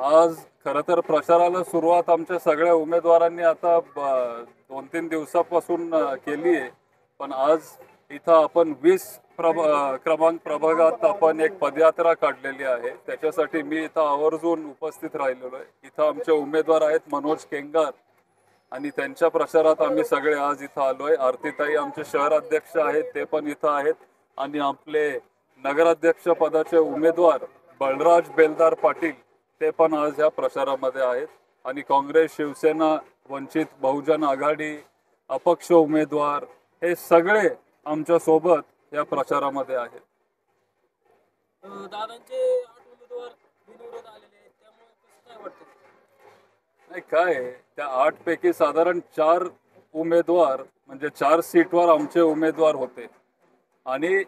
आज खरं तर प्रचाराला सुरुवात आमच्या सगळ्या उमेदवारांनी आता 2-3 दिवसापासून केली आहे. पण आज इथं आपण 20 क्रमांक प्रभागात आपण एक पदयात्रा काढलेली आहे. त्याच्यासाठी मी इथं आवर्जून उपस्थित राहिलेलो आहे. इथं आमचे उमेदवार आहेत मनोज केंगार आणि त्यांच्या प्रचारात आम्ही सगळे आज इथं आलोय. आरतीताई आमचे शहर अध्यक्ष आहेत, ते पण इथं आहेत आणि आपले नगराध्यक्ष पदाचे उमेदवार बळराज बेलदार पाटील ते पण आज या प्रचारामध्ये आहेत आणि काँग्रेस, शिवसेना, वंचित बहुजन आघाडी, अपक्ष उमेदवार हे सगळे आमच्या सोबत या प्रचारामध्ये आहेत. दादांचे 8 उमेदवार बिनविरोध आलेले आहेत, त्यामुळे कसं काय वाटतं? नाही काय आहे, त्या 8 पैकी साधारण 4 उमेदवार म्हणजे 4 सीटवर आमचे उमेदवार होते आणि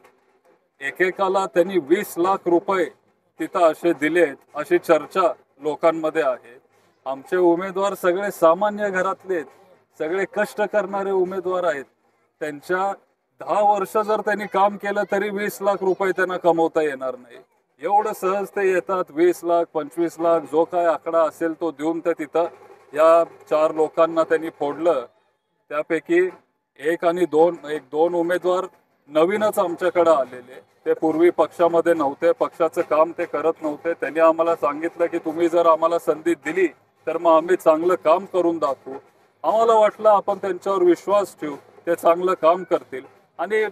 एकेकाला त्यांनी 20 लाख रुपये तिथं असे दिलेत अशी चर्चा लोकांमध्ये आहे. आमचे उमेदवार सगळे सामान्य घरातले आहेत, सगळे कष्ट करणारे उमेदवार आहेत. त्यांच्या 10 वर्ष जर त्यांनी काम केलं तरी 20 लाख रुपये त्यांना कमवता येणार नाही. एवढं सहज ते येतात. 20 लाख 25 लाख जो काय आकडा असेल तो देऊन ते तिथं या 4 लोकांना त्यांनी फोडलं. त्यापैकी एक दोन उमेदवार नवीनच आमच्याकडे आलेले. ते पूर्वी पक्षामध्ये नव्हते, पक्षाचं काम ते करत नव्हते. त्यांनी आम्हाला सांगितलं की तुम्ही जर आम्हाला संधी दिली तर मग आम्ही चांगलं काम करून दाखवू. आम्हाला वाटलं आपण त्यांच्यावर विश्वास ठेवू, ते चांगलं काम करतील. आणि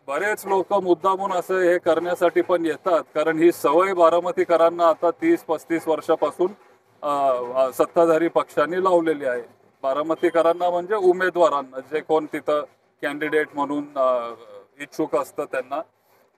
बरेच लोक मुद्दामून असं हे करण्यासाठी पण येतात, कारण ही सवय बारामतीकरांना आता 30-35 वर्षापासून सत्ताधारी पक्षांनी लावलेली आहे. बारामतीकरांना म्हणजे उमेदवारांना, जे कोण तिथं कॅन्डिडेट म्हणून इच्छुक असतं त्यांना.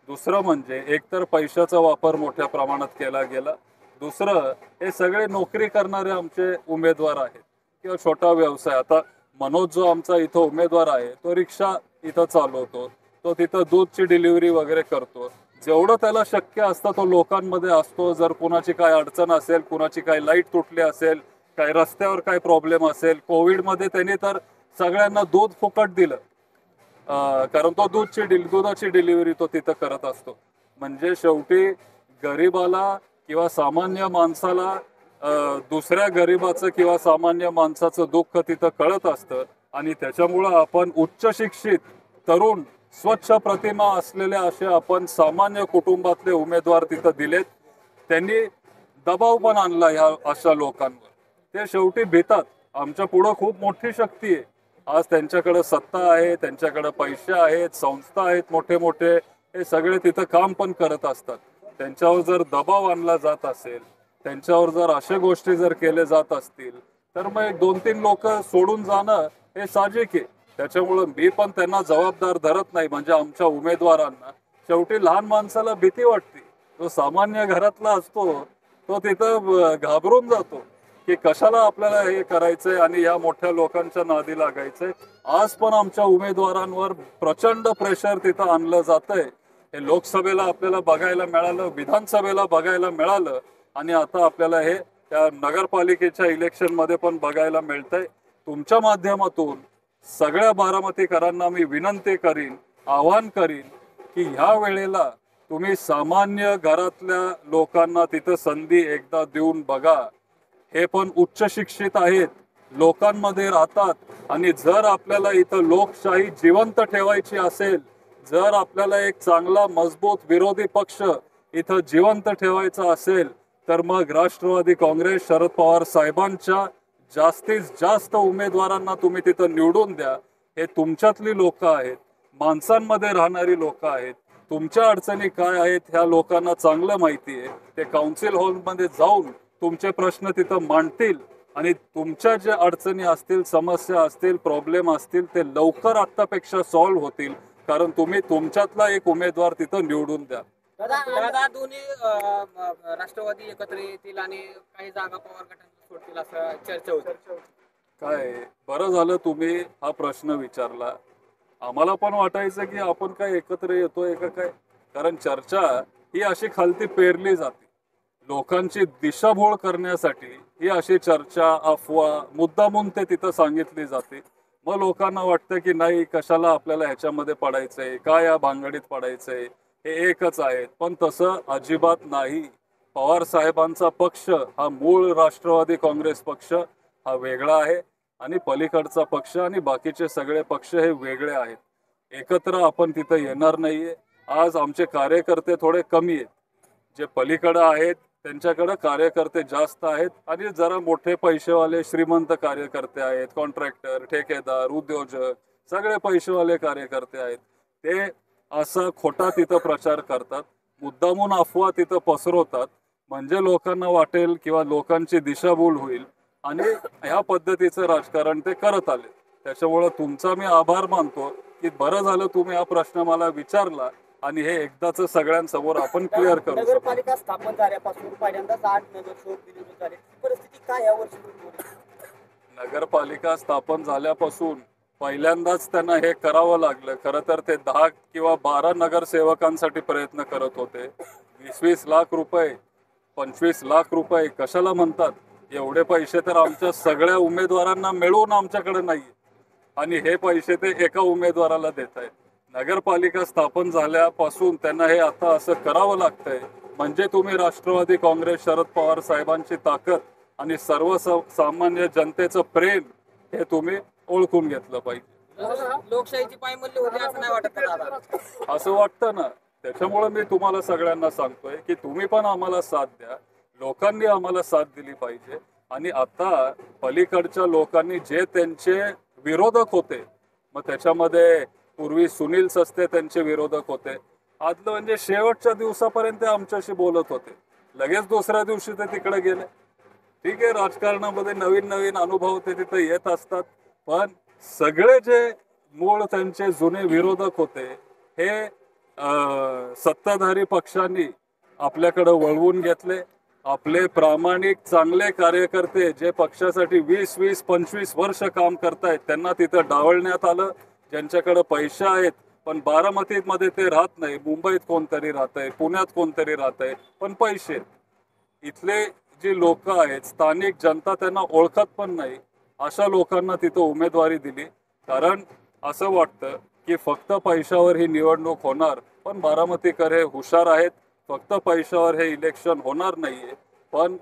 दुसरं म्हणजे एकतर पैशाचा वापर मोठ्या प्रमाणात केला गेला. दुसरं, हे सगळे नोकरी करणारे आमचे उमेदवार आहेत किंवा छोटा व्यवसाय. आता मनोज जो आमचा इथं उमेदवार आहे तो रिक्षा इथं चालवतो, तो तिथं दूधची डिलिव्हरी वगैरे करतो. जेवढं त्याला शक्य असतं तो लोकांमध्ये असतो. जर कुणाची काय अडचण असेल, कुणाची काय लाईट तुटली असेल, काय रस्त्यावर काय प्रॉब्लेम असेल, कोविडमध्ये त्यांनी तर सगळ्यांना दूध फुकट दिलं, कारण तो दुधाची डिलिव्हरी तो तिथं करत असतो. म्हणजे शेवटी गरीबाला किंवा सामान्य माणसाला दुसऱ्या गरीबाचं किंवा सामान्य माणसाचं दुःख तिथं कळत असतं आणि त्याच्यामुळं आपण उच्च शिक्षित, तरुण, स्वच्छ प्रतिमा असलेले असे आपण सामान्य कुटुंबातले उमेदवार तिथं दिलेत. त्यांनी दबाव पण आणला ह्या अशा लोकांवर. ते शेवटी भीतात. आमच्या पुढं खूप मोठी शक्ती आहे. आज त्यांच्याकडे सत्ता आहे, त्यांच्याकडे पैसे आहेत, संस्था आहेत मोठे मोठे, हे सगळे तिथं काम पण करत असतात. त्यांच्यावर जर दबाव आणला जात असेल, त्यांच्यावर जर अशा गोष्टी जर केले जात असतील तर मग 2-3 लोक सोडून जाणं हे साहजिक आहे. त्याच्यामुळं मी पण त्यांना जबाबदार धरत नाही. म्हणजे आमच्या उमेदवारांना शेवटी लहान माणसाला भीती वाटते. जो सामान्य घरातला असतो तो तिथं घाबरून जातो की कशाला आपल्याला हे करायचंय आणि या मोठ्या लोकांच्या नादी लागायचंय. आज पण आमच्या उमेदवारांवर प्रचंड प्रेशर तिथं आणलं जातंय. हे लोकसभेला आपल्याला बघायला मिळालं, विधानसभेला बघायला मिळालं आणि आता आपल्याला हे त्या नगरपालिकेच्या इलेक्शन मध्ये पण बघायला मिळतंय. तुमच्या माध्यमातून सगळ्या बारामतीकरांना मी विनंती करीन, आवाहन करीन की ह्या वेळेला तुम्ही सामान्य घरातल्या लोकांना तिथं संधी एकदा देऊन बघा. हे पण उच्च शिक्षित आहेत, लोकांमध्ये राहतात आणि जर आपल्याला इथं लोकशाही जिवंत ठेवायची असेल, जर आपल्याला एक चांगला मजबूत विरोधी पक्ष इथं जिवंत ठेवायचा असेल तर मग राष्ट्रवादी काँग्रेस, शरद पवार साहेबांच्या जास्तीत जास्त उमेदवारांना तुम्ही तिथं निवडून द्या. हे तुमच्यातली लोक आहेत, माणसांमध्ये राहणारी लोक आहेत. तुमच्या अडचणी काय आहेत ह्या लोकांना चांगलं माहिती आहे. ते काउन्सिल हॉलमध्ये जाऊन तुमचे प्रश्न तिथं मांडतील आणि तुमच्या ज्या अडचणी असतील, समस्या असतील, प्रॉब्लेम असतील ते लवकर आतापेक्षा सॉल्व्ह होतील, कारण तुम्ही तुमच्यातला एक उमेदवार तिथं निवडून द्या. दादा दोन्ही राष्ट्रवादी एकत्र येतील आणि काही जागा पवार गटांना सोडतील असं चर्चा होती. काय बरं झालं तुम्ही हा प्रश्न विचारला. आम्हाला पण वाटायचं की आपण काय एकत्र येतोय का काय, कारण चर्चा ही अशी खालती पेरली जाते. लोकांची दिशाभूल करण्यासाठी ही अशी चर्चा, अफवा मुद्दामून ते तिथं सांगितली जाते. मग लोकांना वाटतं की नाही, कशाला आपल्याला ह्याच्यामध्ये पडायचंय, काय या भांगडीत पडायचंय, हे एकच आहेत. पण तसं अजिबात नाही. पवार साहेबांचा पक्ष हा मूळ राष्ट्रवादी काँग्रेस पक्ष हा वेगळा आहे आणि पलीकडचा पक्ष आणि बाकीचे सगळे पक्ष हे वेगळे आहेत. एकत्र आपण तिथं येणार नाहीये. आज आमचे कार्यकर्ते थोडे कमी आहेत. जे पलीकडे आहेत त्यांच्याकडे कार्यकर्ते जास्त आहेत आणि जरा मोठे पैसेवाले श्रीमंत कार्यकर्ते आहेत. कॉन्ट्रॅक्टर, ठेकेदार, उद्योजक सगळे पैसेवाले कार्यकर्ते आहेत. ते असा खोटा तिथं प्रचार करतात, मुद्दामून अफवा तिथं पसरवतात, म्हणजे लोकांना वाटेल किंवा लोकांची दिशाभूल होईल आणि ह्या पद्धतीचं राजकारण ते करत आले. त्याच्यामुळं तुमचा मी आभार मानतो की बरं झालं तुम्ही हा प्रश्न मला विचारला आणि हे एकदाच सगळ्यांसमोर आपण क्लिअर करू शकतो. नगरपालिका स्थापन झाल्यापासून पहिल्यांदाच 8 नगरसेवक दिले झाले. परिस्थिती काय यावर्षी? नगरपालिका स्थापन झाल्यापासून पहिल्यांदाच त्यांना हे करावं लागलं. खरं तर ते 10 किंवा 12 नगरसेवकांसाठी प्रयत्न करत होते. 20-20 लाख रुपये, 25 लाख रुपये कशाला म्हणतात? एवढे पैसे तर आमच्या सगळ्या उमेदवारांना मिळून आमच्याकडे नाही आणि हे पैसे ते एका उमेदवाराला देत आहेत. नगरपालिका स्थापन झाल्यापासून त्यांना हे आता असं करावं लागतंय म्हणजे तुम्ही राष्ट्रवादी काँग्रेस शरद पवार साहेबांची ताकद आणि सर्वसामान्य जनतेचं प्रेम हे तुम्ही ओळखून घेतलं पाहिजे. लोकशाहीची पायमल्ली होते असं नाही वाटत का दादा? असं वाटतं ना. त्याच्यामुळे मी तुम्हाला सगळ्यांना सांगतोय की तुम्ही पण आम्हाला साथ द्या. लोकांनी आम्हाला साथ दिली पाहिजे आणि आता पलीकडच्या लोकांनी जे त्यांचे विरोधक होते, मग त्याच्यामध्ये पूर्वी सुनील सस्ते त्यांचे विरोधक होते, आदलं म्हणजे शेवटच्या दिवसापर्यंत ते आमच्याशी बोलत होते, लगेच दुसऱ्या दिवशी ते तिकडे गेले. ठीक आहे, राजकारणामध्ये नवीन नवीन अनुभव ते तिथे येत असतात, पण सगळे जे मूळ त्यांचे जुने विरोधक होते हे सत्ताधारी पक्षांनी आपल्याकडे वळवून घेतले. आपले प्रामाणिक चांगले कार्यकर्ते जे पक्षासाठी 20-20-25 वर्ष काम करतायत त्यांना तिथं डावलण्यात आलं. ज्यांच्याकडे पैसे आहेत पण बारामतीमध्ये ते राहत नाही, मुंबईत कोणतरी राहतंय, पुण्यात कोणतरी राहतंय, पण पैसे इथले जी लोक आहेत स्थानिक जनता त्यांना ओळखत पण नाही, अशा लोकांना तिथं उमेदवारी दिली. कारण असं वाटतं की फक्त पैशावर ही निवडणूक होणार, पण बारामतीकर हे हुशार आहेत. फक्त पैशावर हे इलेक्शन होणार नाहीये, पण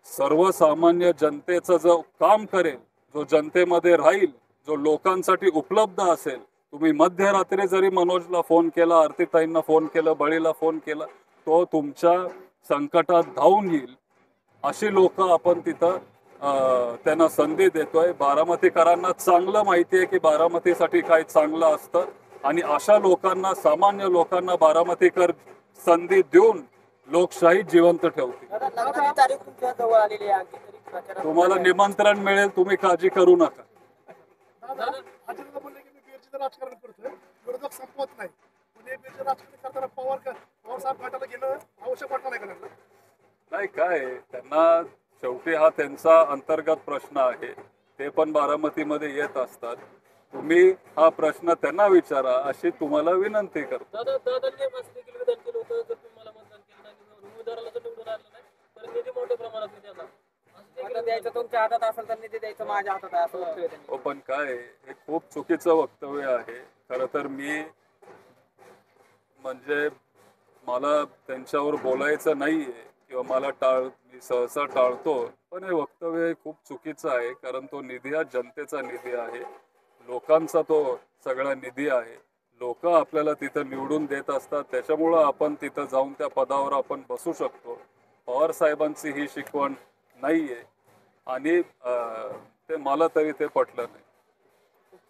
सर्वसामान्य जनतेचं जो काम करेल, जो जनतेमध्ये राहील, जो लोकांसाठी उपलब्ध असेल. तुम्ही मध्यरात्री जरी मनोजला फोन केला, आरतीताईंना फोन केलं, बळीला फोन केला, तो तुमच्या संकटात धावून येईल. अशी लोक आपण तिथं त्यांना संधी देतोय. बारामतीकरांना चांगलं माहिती आहे की बारामतीसाठी काय चांगलं असतं आणि अशा लोकांना, सामान्य लोकांना बारामतीकर संधी देऊन लोकशाही जिवंत ठेवते. तुम्हाला निमंत्रण मिळेल, तुम्ही काळजी करू नका. राजकारण करतोय, विरोधक संपवत नाही, राजकारण करताना पवार साहेब गटाला घेणं आवश्यक वाटलं नाही का? नाही, काय त्यांना शेवटी हा त्यांचा अंतर्गत प्रश्न आहे. ते पण बारामतीमध्ये येत असतात. तुम्ही हा प्रश्न त्यांना विचारा अशी तुम्हाला विनंती करतो. तुमच्या हातात असेल तर निधी द्यायचं माझ्या हातात आहे असं वक्तव्य त्यांनी. हो, पण काय हे खूप चुकीचं वक्तव्य आहे. खरं तर मी म्हणजे मला त्यांच्यावर बोलायचं नाहीये किंवा मी सहसा टाळतो, पण हे वक्तव्य खूप चुकीचं आहे. कारण तो निधी हा जनतेचा निधी आहे, लोकांचा तो सगळा निधी आहे. लोक आपल्याला तिथं निवडून देत असतात, त्याच्यामुळं आपण तिथं जाऊन त्या पदावर आपण बसू शकतो. पवार साहेबांची ही शिकवण नाहीये आणि ते मला तरी ते पटलं नाही.